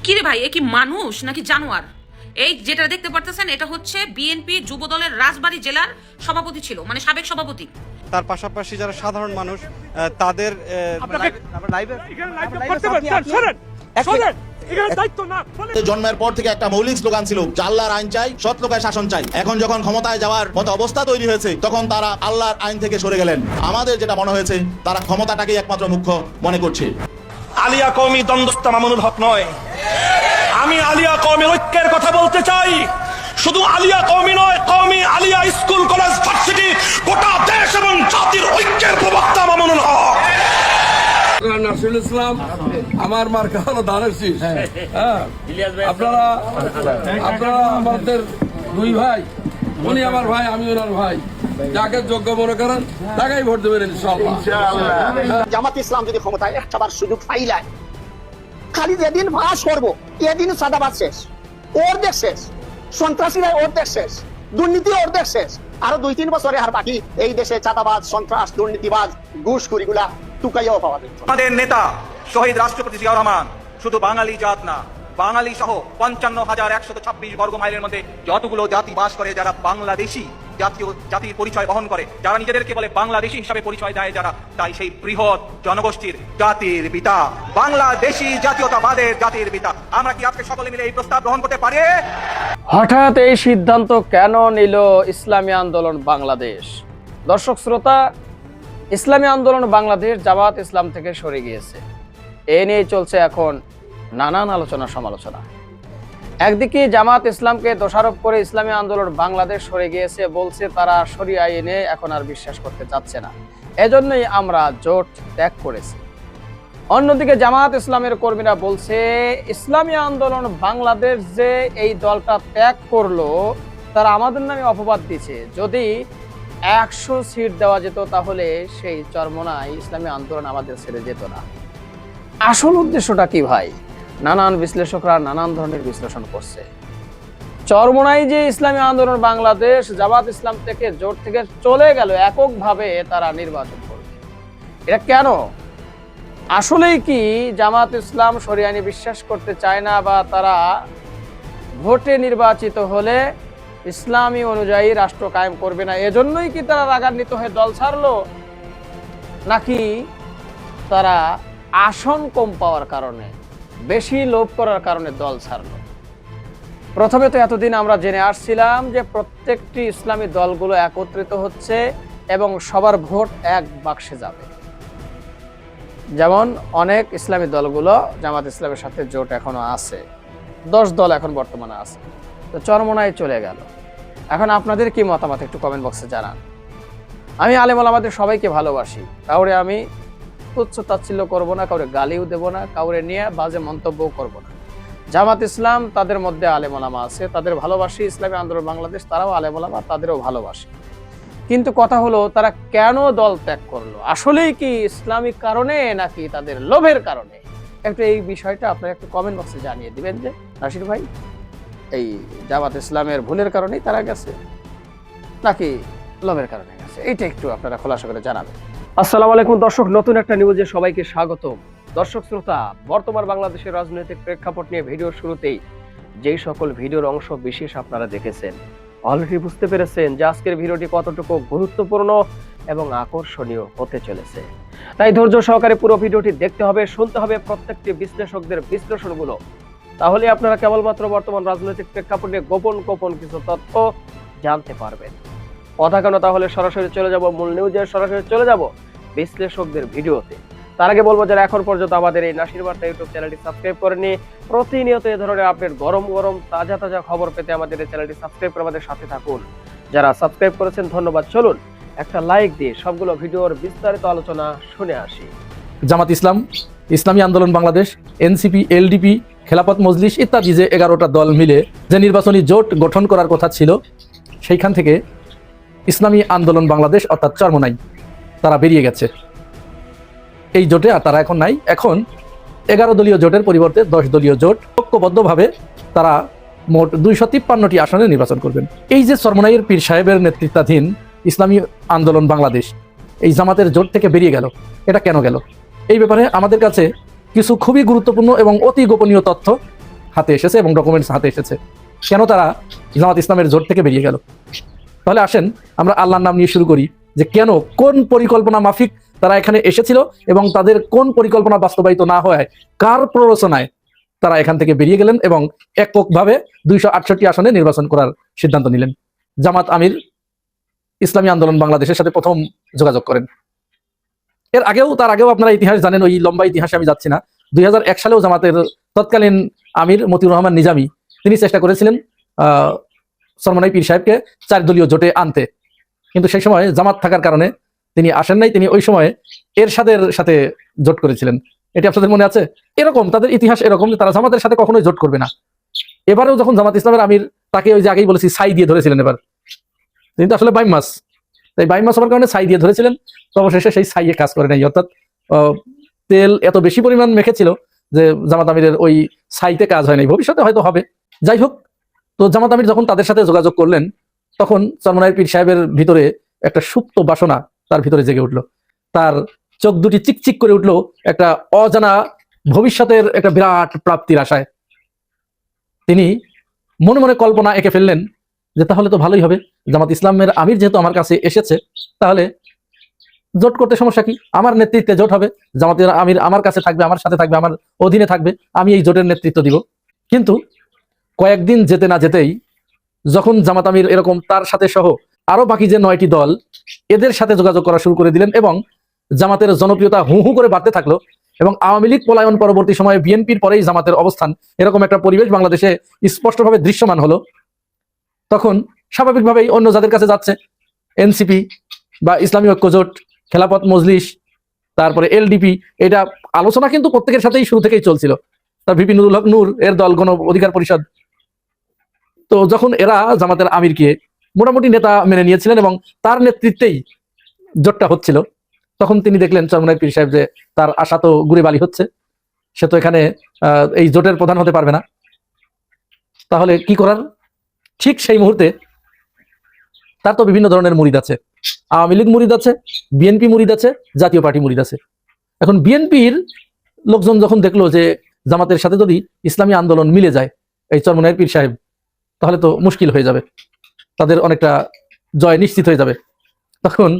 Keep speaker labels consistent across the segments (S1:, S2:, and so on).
S1: কিরে ভাই, এ কি মানুষ নাকি জানোয়ার? এই যেটা দেখতে পারতেছেন এটা হচ্ছে বিএনপি যুব দলের রাজবাড়ী জেলার সভাপতি ছিল, মানে সাবেক সভাপতি।
S2: তার পাশাপাশি যারা সাধারণ মানুষ তাদের
S3: জন্মের পর থেকে একটা মৌলিক স্লোগান ছিল যে আল্লাহর আইন চাই, সৎ লোকের শাসন চাই। এখন যখন ক্ষমতায় যাওয়ার মতো অবস্থা তৈরি হয়েছে তখন তারা আল্লাহর আইন থেকে সরে গেলেন। আমাদের যেটা মনে হয়েছে তারা ক্ষমতাটাকেই একমাত্র মুখ্য মনে করছে।
S4: আলিয়া কওমি দ্বন্দ্বস্থ মামুনুল হক নয়, আমি আলিয়া কওমি ঐক্যের কথা বলতে চাই। শুধু আলিয়া কওমি নয়, কওমি আলিয়া স্কুল কলেজ ভার্সিটি গোটা দেশ এবং জাতির ঐক্যের প্রবক্তা মামুনুল হক।
S5: নাসিরুল ইসলাম, আমার মার্কা হলো ধানের শীষ। আপনারা আমাদের দুই ভাই, উনি আমার ভাই, আমি ওনার ভাই। যাকে যোগ্য মনে করেন তাকেই ভোট দেবেন ইনশাআল্লাহ।
S6: জামাত ইসলাম যদি ক্ষমতায় একটাবার সুযোগ পাইলায়, খালি যেদিন ভাস করবো এদিন সাদাবাদ শেষ, ওর দেশ শেষ, সন্ত্রাসীরা ওর দেশ শেষ, দুর্নীতি ওর দেশ শেষ। আরো 2-3 বছরে আর বাকি এই দেশে চাঁদাবাজ, সন্ত্রাস, দুর্নীতিবাজ, ঘুষখুরিগুলা টুকাইয়াও পাওয়া যায়।
S7: আমাদের নেতা শহীদ রাষ্ট্রপতি জিয়াউর রহমান শুধু বাঙালি জাত না, বাঙালি সহ 55,126 বর্গ মাইলের মধ্যে যতগুলো জাতি বাস করে, যারা বাংলাদেশি জাতির পরিচয় বহন করে, যারা নিজেদেরকে বলে বাংলাদেশি হিসাবে পরিচয় দেয় যারা, তাই সেই বৃহৎ জনগোষ্ঠীর জাতির পিতা, বাংলাদেশি জাতীয়তাবাদের জাতির পিতা। আমরা কি আজকে সকলে মিলে এই প্রস্তাব গ্রহণ করতে পারি?
S8: হঠাৎ এই সিদ্ধান্ত কেন নিল ইসলামী আন্দোলন বাংলাদেশ? দর্শক শ্রোতা, ইসলামী আন্দোলন বাংলাদেশ জামাত ইসলাম থেকে সরে গিয়েছে। এ নিয়ে চলছে এখন নানান আলোচনা সমালোচনা। একদিকে জামাত ইসলামকে দোষারোপ করে ইসলামী আন্দোলন বাংলাদেশ সরে গিয়েছে, বলছে তারা শরিয়া আইনে এখন আর বিশ্বাস করতে চাচ্ছে না, এজন্যই আমরা জোট ত্যাগ করেছি। অন্যদিকে জামাত ইসলামের কর্মীরা বলছে ইসলামী আন্দোলন বাংলাদেশ যে এই দলটা ত্যাগ করলো তারা আমাদের নামে অপবাদ দিচ্ছে। যদি 100 সিট দেওয়া যেত তাহলে সেই চরমোনাই ইসলামী আন্দোলন আমাদের ছেড়ে যেত না। আসল উদ্দেশ্যটা কি ভাই? নানান বিশ্লেষকরা নানান ধরনের বিশ্লেষণ করছে। চরমোনাই যে ইসলামী আন্দোলন বাংলাদেশ জামাত ইসলাম থেকে জোট থেকে চলে গেল, এককভাবে তারা নির্বাচন করবে, এটা কেন? আসলেই কি জামাত ইসলাম শরিয়া আইনে বিশ্বাস করতে চায় না, বা তারা ভোটে নির্বাচিত হলে ইসলামী অনুযায়ী রাষ্ট্র কায়েম করবে না, এজন্যই কি তারা রাগান্বিত হয়ে দল ছাড়লো? নাকি তারা আসন কম পাওয়ার কারণে, বেশি লোভ করার কারণে দল ছাড়লো? প্রথমে তো এতদিন আমরা জেনে আসছিলাম যে প্রত্যেকটি ইসলামী দলগুলো একত্রিত হচ্ছে এবং সবার ভোট এক বাক্সে যাবে। যেমন অনেক ইসলামী দলগুলো জামাত ইসলামের সাথে জোট এখনো আছে, 10 দল এখন বর্তমানে আছে, তো চরমোনাই চলে গেল। এখন আপনাদের কি মতামত একটু কমেন্ট বক্সে জানান। আমি আলেম ওলামাদের সবাইকে ভালোবাসি, কাউরে আমি তুচ্ছ তাচ্ছিল্য করবো না, কাউরে গালিও দেবো না, কাউরে নিয়ে বাজে মন্তব্যও করবো না। জামাত ইসলাম তাদের মধ্যে আলেম ওলামা আছে, তাদের ভালোবাসি। ইসলামী আন্দোলন বাংলাদেশ তারাও আলেম ওলামা, তাদেরও ভালোবাসি। কিন্তু কথা হলো তারা কেন দল ত্যাগ করলো? আসলেই কি ইসলামিক কারণে নাকি তাদের লোভের কারণে? একটু এই বিষয়টা আপনারা একটু কমেন্ট বক্সে জানিয়ে দিবেন যে নাসির ভাই এই জামাত ইসলামের ভুলের কারণেই তারা গেছে নাকি লোভের কারণে গেছে, এইটা একটু আপনারা খোলাসা করে জানাবেন। আসসালামু আলাইকুম দর্শক, নতুন একটা নিউজে সবাইকে স্বাগতম। দর্শক শ্রোতা, বর্তমান বাংলাদেশের রাজনৈতিক প্রেক্ষাপট নিয়ে ভিডিওর শুরুতেই যেই সকল ভিডিওর অংশ বিশেষ আপনারা দেখেছেন, অলরেডি বুঝতে পেরেছেন যে আজকের ভিডিওটি কতটুকু গুরুত্বপূর্ণ এবং আকর্ষণীয় হতে চলেছে। তাই ধৈর্য সহকারে পুরো ভিডিওটি দেখতে হবে, শুনতে হবে প্রত্যেকটি বিশ্লেষকদের বিশ্লেষণগুলো। তাহলে আপনারা কেবলমাত্র বর্তমান রাজনৈতিক প্রেক্ষাপট নিয়ে গোপন কিছু তথ্য জানতে পারবেন। কথা কেন, তাহলে সরাসরি চলে যাব মূল নিউজে, সরাসরি চলে যাব বিশ্লেষকদের ভিডিওতে। তার আগে বলবো যারা এখন পর্যন্ত আমাদের এই নাসির বার্তা ইউটিউব চ্যানেলটি সাবস্ক্রাইব করেনি, প্রতিনিয়ত এই ধরনের আপডেট গরম তাজা খবর পেতে আমাদের এই চ্যানেলটি সাবস্ক্রাইব করে আমাদের সাথে থাকুন। যারা সাবস্ক্রাইব করেছেন ধন্যবাদ। চলুন একটা লাইক দিয়ে সবগুলো ভিডিওর বিস্তারিত আলোচনা শুনে আসি।
S9: জামাত ইসলাম, ইসলামী আন্দোলন বাংলাদেশ, এনসিপি, এলডিপি, খেলাফত মজলিস ইত্যাদি যে 11টা দল মিলে যে নির্বাচনী জোট গঠন করার কথা ছিল, সেইখান থেকে ইসলামী আন্দোলন বাংলাদেশ অর্থাৎ চরমোনাই তারা বেরিয়ে গেছে। এই জোটে আর তারা এখন নাই। এখন 11 দলীয় জোটের পরিবর্তে 10 দলীয় জোট ঐক্যবদ্ধভাবে তারা মোট 253টি আসনে নির্বাচন করবেন। এই যে চরমোনাইয়ের পীর সাহেবের নেতৃত্বাধীন ইসলামী আন্দোলন বাংলাদেশ এই জামাতের জোট থেকে বেরিয়ে গেল, এটা কেন গেল? এই ব্যাপারে আমাদের কাছে কিছু খুবই গুরুত্বপূর্ণ এবং অতি গোপনীয় তথ্য হাতে এসেছে এবং ডকুমেন্টস হাতে এসেছে, কেন তারা জামাত ইসলামের জোট থেকে বেরিয়ে গেল? তাহলে আসেন আমরা আল্লাহর নাম নিয়ে শুরু করি, যে কেন, কোন পরিকল্পনা মাফিক তারা এখানে এসেছিল এবং তাদের কোন পরিকল্পনা বাস্তবায়িত না হয়, কার প্ররোচনায় তারা এখান থেকে বেরিয়ে গেলেন এবং এককভাবে 268 আসনে নির্বাচন করার সিদ্ধান্ত নিলেন। জামাত আমির ইসলামী আন্দোলন বাংলাদেশের সাথে প্রথম যোগাযোগ করেন। তার আগেও আপনারা ইতিহাস জানেন, ওই লম্বা ইতিহাসে আমি যাচ্ছি না। 2001 সালেও জামাতের তৎকালীন আমির মতিউর রহমান নিজামী তিনি চেষ্টা করেছিলেন চরমনাই পীর সাহেবকে 4 দলীয় জোটে আনতে, কিন্তু সেই সময় জামাত থাকার কারণে তিনি আসেন নাই। তিনি ওই সময় এরশাদের সাথে জোট করেছিলেন, এটি আপনাদের মনে আছে? এরকম তাদের ইতিহাস এরকম যে তারা জামাতের সাথে কখনোই জোট করবে না। এবারেও যখন জামাত ইসলামের আমির তাকে ওই যে আগেই বলেছি ছাই দিয়ে ধরেছিলেন, এবার তিনি তো আসলে বাইম মাস, তাই বাইম মাস হওয়ার কারণে ছাই দিয়ে ধরেছিলেন, তো অবশেষে সেই ছাইয়ে কাজ করে নাই, অর্থাৎ তেল এত বেশি পরিমাণ মেখেছিল যে জামাত আমিরের ওই ছাইতে কাজ হয় নাই। ভবিষ্যতে হয়তো হবে। যাই হোক, তো জামাত আমির যখন তাদের সাথে যোগাযোগ করলেন, তখন চরমনাই পীর সাহেবের ভিতরে একটা সুপ্ত বাসনা তার ভিতরে জেগে উঠলো। তার চোখ দুটি চিকচিক করে উঠলো একটা অজানা ভবিষ্যতের একটা বিরাট প্রাপ্তির আশায়। তিনি মনে মনে কল্পনা এঁকে ফেললেন যে তাহলে তো ভালোই হবে, জামাত ইসলামের আমির যেহেতু আমার কাছে এসেছে, তাহলে জোট করতে সমস্যা কি? আমার নেতৃত্বে জোট হবে, জামাতের আমির আমার কাছে থাকবে, আমার সাথে থাকবে, আমার অধীনে থাকবে, আমি এই জোটের নেতৃত্ব দিব। কিন্তু কয়েকদিন যেতে না যেতেই যখন জামাত আমির এরকম তার সাথে সহ আরো বাকি যে 9টি দল এদের সাথে যোগাযোগ করা শুরু করে দিলেন এবং জামাতের জনপ্রিয়তা হু হু করে বাড়তে থাকলো এবং আওয়ামী লীগ পলায়ন পরবর্তী সময়ে বিএনপির পরেই জামাতের অবস্থান, এরকম একটা পরিবেশ বাংলাদেশে স্পষ্টভাবে দৃশ্যমান হলো, তখন স্বাভাবিকভাবেই অন্য যাদের কাছে যাচ্ছে, এনসিপি বা ইসলামী ঐক্যজোট, খেলাফত মজলিস, তারপরে এলডিপি, এটা আলোচনা কিন্তু প্রত্যেকের সাথেই শুরু থেকেই চলছিল। তার ভিপি নুরুল হক নূর এর দল গণ অধিকার পরিষদ, তো যখন এরা জামাতের আমিরকে মোটামুটি নেতা মেনে নিয়েছিলেন এবং তার নেতৃত্বেই জোটটা হচ্ছিল, তখন তিনি দেখলেন চরমনাই পীর সাহেব যে তার আশা তো গুড়ে বালি হচ্ছে, সে তো এখানে এই জোটের প্রধান হতে পারবে না, তাহলে কি করার? ঠিক সেই মুহূর্তে তার তো বিভিন্ন ধরনের মুরিদ আছে, আওয়ামী লীগ মুরিদ আছে, বিএনপি মুরিদ আছে, জাতীয় পার্টি মুরিদ আছে। এখন বিএনপির লোকজন যখন দেখলো যে জামাতের সাথে যদি ইসলামী আন্দোলন মিলে যায় এই চরমনাই পীর সাহেব, তাহলে তো মুশকিল হয়ে যাবে, তাদের অনেকটা জয় নিশ্চিত হয়ে যাবে, তখন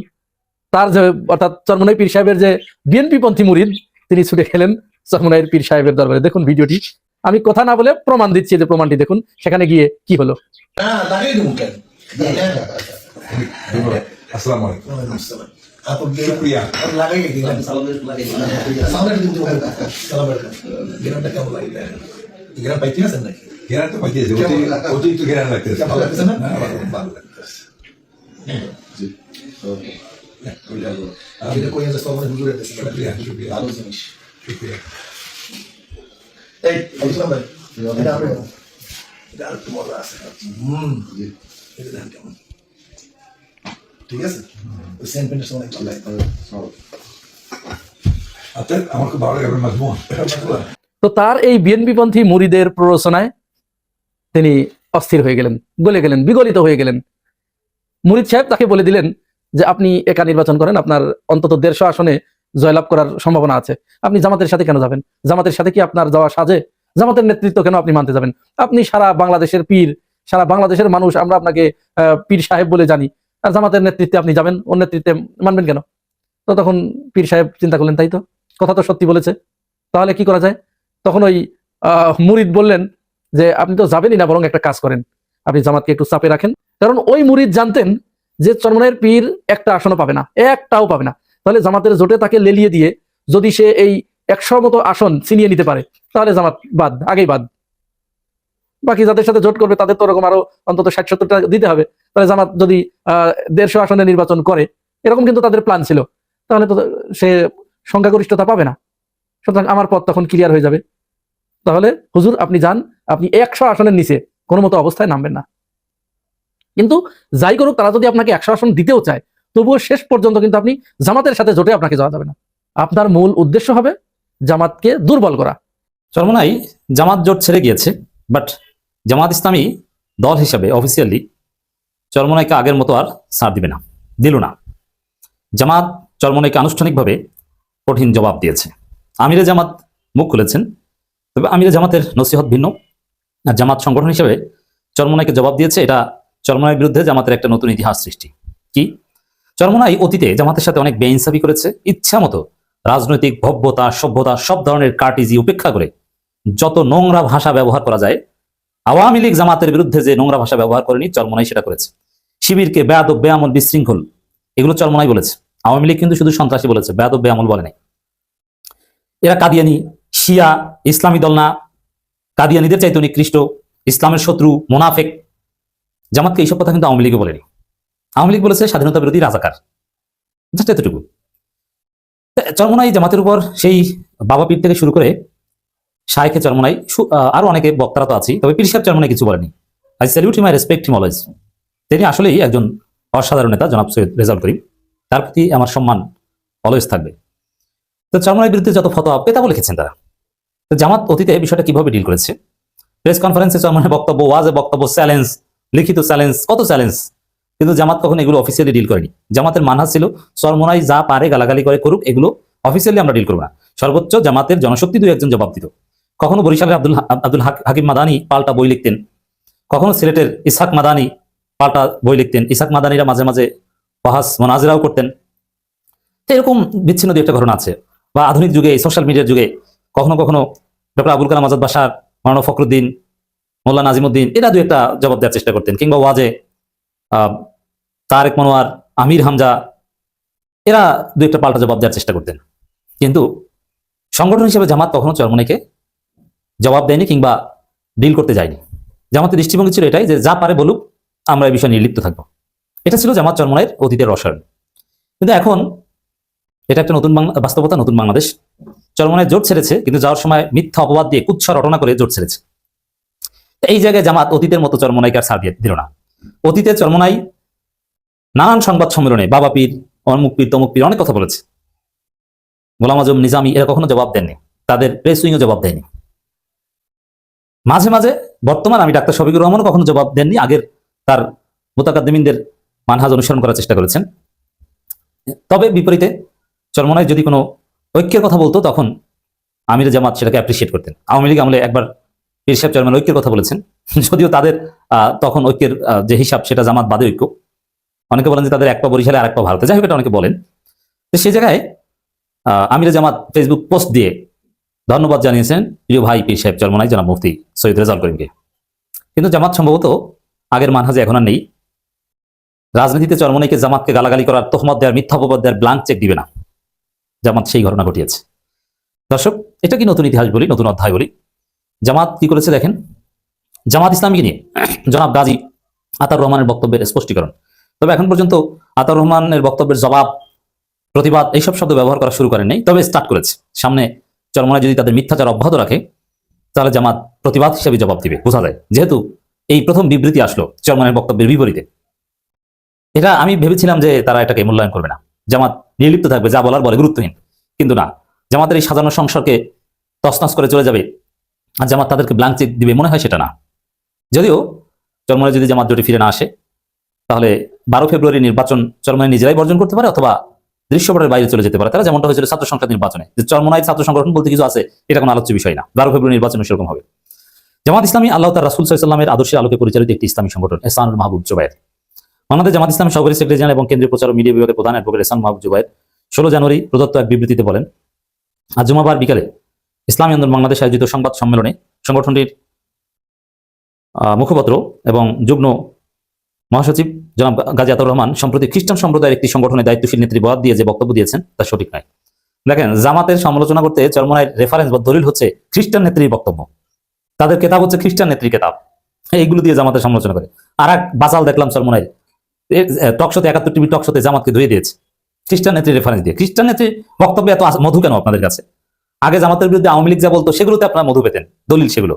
S9: তার যে অর্থাৎ চরমনাই পীর সাহেবের যে বিএনপি পন্থী মুরিদ, তিনি ছুটে গেলেন চরমনাই পীর সাহেবের দরবারে। দেখুন ভিডিওটি, আমি কথা না বলে প্রমাণ দিচ্ছি, যে প্রমাণটি দেখুন সেখানে গিয়ে কি হলো।
S10: ঠিক আছে, আমার খুব ভালো লাগে।
S9: তো তার এই বিএনপি পন্থী মুরিদের প্ররোচনায় তিনি অস্থির হয়ে গেলেন, গলে গেলেন, বিগলিত হয়ে গেলেন। মুরিদ সাহেব তাকে বলে দিলেন যে আপনি একা নির্বাচন করেন, আপনার অন্তত 150 আসনে জয়লাভ করার সম্ভাবনা আছে, আপনি জামাতের সাথে কেন যাবেন? জামাতের সাথে কি আপনার যাওয়া সাজে? জামাতের নেতৃত্ব কেন আপনি মানতে যাবেন? আপনি সারা বাংলাদেশের পীর, সারা বাংলাদেশের মানুষ আমরা আপনাকে পীর সাহেব বলে জানি, আর জামাতের নেতৃত্বে আপনি যাবেন, ওর নেতৃত্বে মানবেন কেন? তো তখন পীর সাহেব চিন্তা করলেন, তাই তো, কথা তো সত্যি বলেছে, তাহলে কি করা যায়? তখন ওই মুরিদ বললেন যে আপনি তো যাবেনই না, বরং একটা কাজ করেন, আপনি জামাতকে একটু চাপে রাখেন। কারণ ওই মুরিদ জানতেন যে চরমনাইয়ের পীর একটা আসনও পাবে না, একটাও পাবে না, তাহলে জামাতের জোটে তাকে লেলিয়ে দিয়ে যদি সে এই 100 মতো আসন ছিনিয়ে নিতে পারে, তাহলে জামাত বাদ, আগেই বাদ। বাকি যাদের সাথে জোট করবে তাদের তো ওরকম আরো অন্তত 60-70টা দিতে হবে, তাহলে জামাত যদি 150 আসনে নির্বাচন করে, এরকম কিন্তু তাদের প্ল্যান ছিল, তাহলে তো সে সংখ্যাগরিষ্ঠতা পাবে না, সুতরাং আমার পথ তখন ক্লিয়ার হয়ে যাবে। তাহলে হুজুর আপনি যান, আপনি 100 আসনের নিচে কোনো মতো অবস্থায় নামবেন না। কিন্তু যাই করুক, তারা যদি আপনাকে 100 আসন দিতেও চায়, তবুও শেষ পর্যন্ত কিন্তু আপনি জামাতের সাথে জোটে আপনাকে যাওয়া যাবে না। আপনার মূল উদ্দেশ্য হবে জামাতকে দুর্বল করা।
S11: চরমনাই জামাত জোট ছেড়ে গিয়েছে, বাট জামাত ইসলামী দল হিসাবে অফিসিয়ালি চরমনাইকে আগের মতো আর ছাড় দিবে না, দিল না। জামাত চরমনাইকে আনুষ্ঠানিকভাবে কঠিন জবাব দিয়েছে। আমিরে জামাত মুখ খুলেছেন, তবে আমিরে জামাতের নসিহত ভিন্ন, আর জামাত সংগঠন হিসেবে চরমোনাইকে জবাব দিয়েছে। এটা চরমোনাইয়ের বিরুদ্ধে জামাতের একটা নতুন ইতিহাস সৃষ্টি। কি? চরমোনাই অতীতে জামাতের সাথে অনেক বেইনসাফি করেছে, ইচ্ছা মতো রাজনৈতিক ভব্যতা সভ্যতা সব ধরনের কার্টিজি উপেক্ষা করে যত নোংরা ভাষা ব্যবহার করা যায়, আওয়ামী লীগ জামাতের বিরুদ্ধে যে নোংরা ভাষা ব্যবহার করেনি, চরমোনাই সেটা করেছে। শিবিরকে বেয়াদব, বেআমল, বিশৃঙ্খল, এগুলো চরমোনাই বলেছে। আওয়ামী লীগ কিন্তু শুধু সন্ত্রাসী বলেছে, বেয়াদব, বেআমল বলে নাই। এরা কাদিয়ানি, শিয়া, ইসলামী দল না, কাদিয়ানিদের চাইতে নিকৃষ্ট, ইসলামের শত্রু, মোনাফেক। জামাতকে এইসব কথা কিন্তু আওয়ামী লীগও বলেনি। আওয়ামী লীগ বলেছে স্বাধীনতা বিরোধী রাজাকার, জাস্ট এতটুকু। চরমোনাই জামাতের উপর সেই বাবা পীর থেকে শুরু করে শায়েখে চরমোনাই, আরো অনেকে বক্তারা তো আছি, তবে পীর সাহেব চরমোনাই কিছু বলেনি। I salute him, I respect him always. তিনি আসলেই একজন অসাধারণ নেতা, জনাব সৈয়দ রেজাউল করিম, তার প্রতি আমার সম্মান অলওয়েজ থাকবে। তো চরমোনাইয়ের বিরুদ্ধে যত ফতোয়া পেতাবও লিখেছেন তারা। তো জামাত অতীতে বিষয়টা কিভাবে ডিল করেছে, প্রেস কনফারেন্সে চরমোনাইয়ের বক্তব্য, ওয়াজে বক্তব্য, চ্যালেঞ্জ, লিখিত চ্যালেঞ্জ, কত চ্যালেঞ্জ, কিন্তু জামাত কখন এগুলো অফিসিয়ালি ডিল করেনি। জামাতের মানহাজ ছিল চরমোনাই যা পারে গালাগালি করে করুক, এগুলো অফিসিয়ালি আমরা ডিল করবো না। সর্বোচ্চ জামাতের জনশক্তি দুই একজন জবাব দিত। কখনো বরিশালের আব্দুল হাকিম মাদানি পাল্টা বই লিখতেন, কখনো সিলেটের ইসহাক মাদানি পাল্টা বই লিখতেন। ইসহাক মাদানিরা মাঝে মাঝে বাহাস মোনাজেরাও করতেন। এরকম বিচ্ছিন্ন দুই একটা ঘটনা আছে। বা আধুনিক যুগে, সোশ্যাল মিডিয়ার যুগে কখনো কখনো ডক্টর আবুল কালাম আজাদ বাশার, মাওলানা ফখরুদ্দিন, মোল্লা নাজিমুদ্দিন এরা দুই একটা জবাব দেওয়ার চেষ্টা করতেন। কিংবা ওয়াজে তারেক মনোয়ার, আমির হামজা এরা দুই একটা পাল্টা জবাব দেওয়ার চেষ্টা করতেন। কিন্তু সংগঠন হিসেবে জামাত কখনো চরমোনাইকে জবাব দেয়নি কিংবা ডিল করতে যায়নি। জামাতের দৃষ্টিভঙ্গি ছিল এটাই যে যা পারে বলুক, আমরা এই বিষয়ে নির্লিপ্ত থাকবো। এটা ছিল জামাত চরমোনাইয়ের অতীতের রসায়ন। কিন্তু এখন এটা একটা নতুন বাস্তবতা, নতুন বাংলাদেশ। চরমোনাই জোট ছেড়েছে, কিন্তু যাওয়ার সময় মিথ্যা অপবাদ দিয়ে কুচ্ছা রটনা করে জোট ছেড়েছে। এই জায়গায় জামাত অতীতের মতো চরমোনাইকে আর ছাড় দিয়ে দিল না। অতীতে চরমোনাই নানান সংবাদ সম্মেলনে বাবা পীর, অমুক পীর, তমুক পীর অনেক কথা বলেছে। গোলাম আজম, নিজামী এরা কখনো জবাব দেননি, তাদের প্রেস উইংও জবাব দেয়নি। মাঝে মাঝে বর্তমান আমি ডাক্তার শফিকুর রহমানও কখনো জবাব দেননি, আগের তার মুতাকাদ্দিমিনদের মানহাজ অনুসরণ করার চেষ্টা করেছেন। তবে বিপরীতে চরমোনাই যদি কোনো ঐক্যের কথা বলতো, তখন আমির জামাত সেটাকে অ্যাপ্রিসিয়েট করতেন। আওয়ামী লীগ আমলে একবার পীর সাহেব চরমোনাই ঐক্যের কথা বলেছেন, যদিও তাদের তখন ঐক্যের যে হিসাব সেটা জামাত বাদে ঐক্য। অনেকে বলেন যে তাদের এক পা বরিশালে আর এক পা ভারতে, যাই হোক এটা অনেকে বলেন। তো সেই জায়গায় আমির জামাত ফেসবুক পোস্ট দিয়ে ধন্যবাদ জানিয়েছেন প্রিয় ভাই পীর সাহেব চরমোনাই জনাব মুফতি সৈয়দ রেজাউল করিমকে। কিন্তু জামাত সম্ভবত আগের মানহাজে এখন আর নেই। রাজনীতিতে চরমোনাইকে জামাতকে গালাগালি করার, তহমত দেওয়ার, মিথ্যা অপবাদ দেওয়ার ব্ল্যাঙ্ক চেক দিবে না। জামাত সেই ঘটনা ঘটিয়েছে। দর্শক, এটা কি নতুন ইতিহাস বলি, নতুন অধ্যায় বলি। জামাত কি করেছে দেখেন। জামাত ইসলামীকে নিয়ে জনাব গাজী আতাউর রহমানের বক্তব্যের স্পষ্টীকরণ। তবে এখন পর্যন্ত আতাউর রহমানের বক্তব্যের জবাব, প্রতিবাদ এইসব শব্দ ব্যবহার করা শুরু করেন নাই, তবে স্টার্ট করেছে। সামনে চরমোনাই যদি তাদের মিথ্যাচার অব্যাহত রাখে, তাহলে জামাত প্রতিবাদ হিসেবে জবাব দিবে, বোঝা যায়। যেহেতু এই প্রথম বিবৃতি আসলো চরমোনাইয়ের বক্তব্যের বিপরীতে, এটা আমি ভেবেছিলাম যে তারা এটাকে মূল্যায়ন করবে না, জামাত নির্লিপ্ত থাকবে, যা বলার বলে, গুরুত্বহীন। কিন্তু না, জামাতের এই সাজানো সংসারকে তছনছ করে চলে যাবে আর জামাত তাদেরকে ব্ল্যাঙ্ক চেক দিবে, মনে হয় সেটা না। যদিও চরমোনাই যদি জামাত জোটে ফিরে না আসে, তাহলে 12 ফেব্রুয়ারি নির্বাচন চরমোনাই নিজেরাই বর্জন করতে পারে, অথবা দৃশ্যপটের বাইরে চলে যেতে পারে। তারা যেমনটা হয়েছিল ছাত্র সংসদ নির্বাচনে, যে চরমোনাই ছাত্র সংগঠন বলতে কিছু আছে, এটা কোনো আলোচ্য বিষয় না। 12 ফেব্রুয়ারি নির্বাচন সেরকম হবে। জামাত ইসলামী আল্লাহ তার রাসূল সাল্লাল্লাহু আলাইহি ওয়াসাল্লামের আদর্শের আলোকে পরিচালিত একটি ইসলামী সংগঠন, এহসানুল মাহবুব জুবায়ের। বাংলাদেশ জামাত ইসলামী সহকারী সেক্রেটারি জেনারেল এবং কেন্দ্রীয় প্রচার ও মিডিয়া বিভাগের প্রধান অ্যাডভোকেট এহসানুল মাহবুব জুবায়ের 16 জানুয়ারি প্রদত্ত এক বিবৃতিতে বলেন, আজ জুমাবার বিকালে ইসলামী আন্দোলন বাংলাদেশ আয়োজিত সংবাদ সম্মেলনে সংগঠনটির মুখপাত্র এবং যুগ্ম মহাসচিব জনাব গাজী আতাউর রহমান সম্প্রতি খ্রিস্টান সম্প্রদায়ের একটি সংগঠনের দায়িত্বশীল নেত্রী বরাদ দিয়ে যে বক্তব্য দিয়েছেন তা সঠিক নয়। দেখেন, জামাতের সমালোচনা করতে চরমোনাইয়ের রেফারেন্স বা দলিল হচ্ছে খ্রিস্টান নেত্রীর বক্তব্য, তাদের কেতাব হচ্ছে খ্রিস্টান নেত্রীর কেতাব, এইগুলো দিয়ে জামাতের সমালোচনা করে। আর এক বাচাল দেখলাম চরমোনাইয়ের টকশোতে, 71 টিভি টকশোতে জামাতকে ধুয়ে দিয়েছে খ্রিস্টান নেত্রীর রেফারেন্স দিয়ে। খ্রিস্টান নেত্রীর বক্তব্য এত মধু কেন আপনাদের কাছে? আগে জামাতের বিরুদ্ধে আওয়ামী লীগ যা বলতো সেগুলোতে আপনারা মধু পেতেন, দলিল সেগুলো।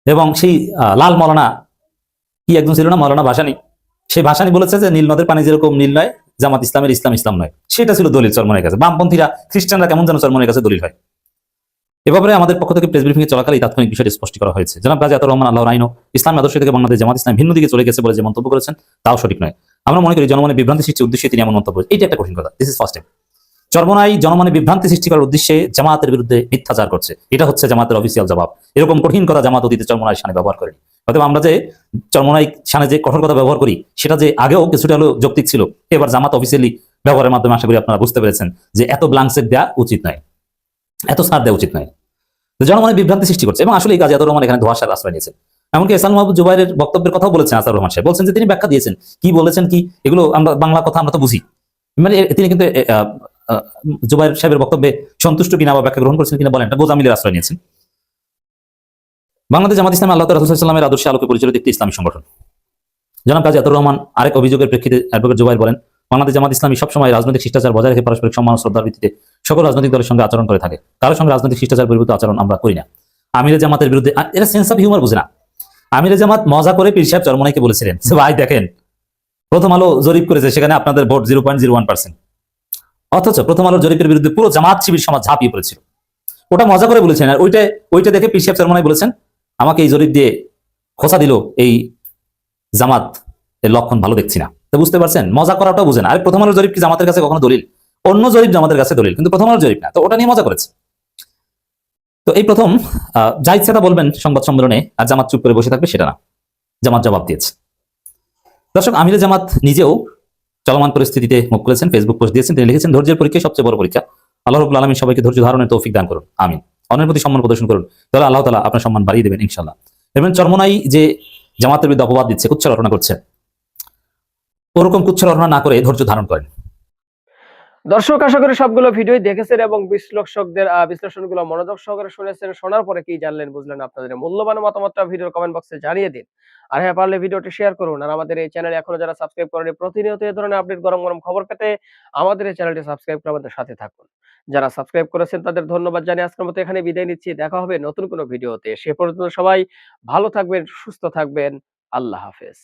S11: এবং সেই লাল মৌলানা কি একজন ছিল না, মৌলানা ভাসানী, সেই ভাসানী বলেছে যে নীল নদের পানি যেরকম নীল নয়, জামাত ইসলামের ইসলাম ইসলাম নয়। সেটা ছিল দলিল চরমোনাইয়ের কাছে। বামপন্থীরা, খ্রিস্টানরা কেমন যেন চরমোনাইয়ের কাছে দলিল হয়। এ ব্যাপারে আমাদের পক্ষ থেকে প্রেস ব্রিফিং এ চলাকালে তাৎক্ষণিক বিষয়টি স্পষ্ট করা হয়েছে। জনাব গাজী আতাউর রহমান আল্লাহর আইন ও ইসলামী আদর্শ থেকে বাংলাদেশ জামাত ইসলাম ভিন্ন দিকে চলে গেছে বলে যে মন্তব্য করেছেন, তাও সঠিক নয়। আমরা মনে করি জনমনে বিভ্রান্তি সৃষ্টির উদ্দেশ্যে তিনি এমন মন্তব্য, এইটা একটা কঠিন কথা। This is first time. Charmonai জনমনে বিভ্রান্তি সৃষ্টি করার উদ্দেশ্যে জামাতের বিরুদ্ধে মিথ্যাচার করছে। এটা হচ্ছে জামাতের অফিসিয়াল জবাব। এরকম কঠিন কথা জামাত অতীতে চরমোনাই শানে ব্যবহার করেনি। অথবা আমরা যে চরমোনাই শানে যে কঠোর কথা ব্যবহার করি সেটা যে আগেও কিছুটা হলেও যৌক্তিক ছিল, এবার জামাত অফিসিয়ালি ব্যবহারের মাধ্যমে আশা করি আপনারা বুঝতে পেরেছেন যে এত ব্লাঙ্কসেট দেওয়া উচিত নয়, এত ছাড় দেওয়া উচিত নয়। জনমনে বিভ্রান্তি সৃষ্টি করছে এবং আসলে এই কাজে আতাউর রহমান এখানে ধোঁয়াশার আশ্রয় নিয়েছেন। এমনকি এহসান মাহমুদ জুবাইরের বক্তব্যের কথাও বলেছেন আতাউর রহমান সাহেব, বলছেন যে তিনি ব্যাখ্যা দিয়েছেন, কি বলেছেন কি এগুলো আমরা বাংলা কথা আমরা তো বুঝি, মানে তিনি কিন্তু জুবাইর সাহেবের বক্তব্যে সন্তুষ্ট কিনা বা ব্যাখ্যা গ্রহণ করেছেন কিনা বলেন, এটা গোজামিলের আশ্রয় নিয়েছেন। বাংলাদেশ জামাত ইসলামী আল্লাহ রাসূল সাল্লাল্লাহু আলাইহি ওয়াসাল্লামের আদর্শে আলোকে পরিচালিত একটি ইসলামী সংগঠন। জনাব কাজী আতাউর রহমান আরেক অভিযোগের প্রেক্ষিতে অ্যাডভোকেট জুবাইর বলেন, বাংলাদেশ জামাত ইসলামী সবসময় রাজনৈতিক শিষ্টাচার বজায় রেখে পারস্পরিক সম্মান ও শ্রদ্ধার ভিত্তিতে সকল রাজনৈতিক দলের সঙ্গে আচরণ করে থাকে। কারোর সঙ্গে রাজনৈতিক শিষ্টাচার পরিবর্তিত আচরণ আমরা করি না। আমিরে জামাতের বিরুদ্ধে এরা সেন্স অফ হিউমার বুঝে না। আমিরে জামাত মজা করে পীর সাহেব চরমোনাইকে বলেছিলেন, ভাই দেখেন প্রথম আলো জরিপ করেছে, সেখানে আপনাদের ভোট 0.01%। অথচ প্রথম আলোর জরিপের বিরুদ্ধে পুরো জামাত শিবির সমাজ ঝাঁপিয়ে পড়েছিল। ওটা মজা করে বলেছেন, আর ওইটা দেখে পীর সাহেব চরমোনাই বলেছেন, আমাকে এই জরিপ দিয়ে খোঁচা দিল, এই জামাত এর লক্ষণ ভালো দেখছি না। তো বুঝতে পারছেন, মজা করাটাও বুঝে না। আর প্রথম আলোর জরিপ কি জামাতের কাছে কখনো দলিল? অন্য জরিপ জামাতের কাছে দলিল, কিন্তু প্রথম আলোর জরিপ না। তো ওটা নিয়ে মজা করেছে। তো এই প্রথম যা ইচ্ছা তা বলবেন সংবাদ সম্মেলনে, আর জামাত চুপ করে বসে থাকবে সেটা না, জামাত জবাব দিয়েছে। দর্শক, আমিরে জামাত নিজেও চলমান পরিস্থিতিতে মুখ খুলেছেন, ফেসবুক পোস্ট দিয়েছেন। তিনি লিখেছেন, ধৈর্যের পরীক্ষা সবচেয়ে বড় পরীক্ষা। আল্লাহ রাব্বুল আলামিন সবাইকে ধৈর্য ধারণের তৌফিক দান করুন, আমিন। অন্যের প্রতি সম্মান প্রদর্শন করুন, তাহলে আল্লাহ তাআলা আপনার সম্মান বাড়িয়ে দেবেন ইনশাআল্লাহ। এবং চরমোনাই যে জামাতের বিরুদ্ধে অপবাদ দিচ্ছে, কুচ্ছা রটনা করছে, ওরকম কুচ্ছা রটনা না করে ধৈর্য ধারণ করেন।
S8: দর্শক, আশা করি সবগুলো ভিডিও দেখেছেন এবং বিশ্লেষকদের বিশ্লেষণগুলো মনোযোগ সহকারে শুনেছেন। শোনার পরে কি জানলেন বুঝলেন, আপনাদের মূল্যবান মতামতটা ভিডিওর কমেন্ট বক্সে জানিয়ে দিন। আর হ্যাঁ, পারলে ভিডিওটি শেয়ার করুন। আর আমাদের এই চ্যানেলে এখনো যারা সাবস্ক্রাইব করেনি, প্রতিনিয়ত এই ধরনের আপডেট গরম গরম খবর পেতে আমাদের এই চ্যানেলটি সাবস্ক্রাইব করে আমাদের সাথে থাকুন। যারা সাবস্ক্রাইব করেছেন তাদের ধন্যবাদ জানিয়ে আজকের মতো এখানে বিদায় নিচ্ছি। দেখা হবে নতুন কোনো ভিডিওতে। সে পর্যন্ত সবাই ভালো থাকবেন, সুস্থ থাকবেন। আল্লাহ হাফেজ।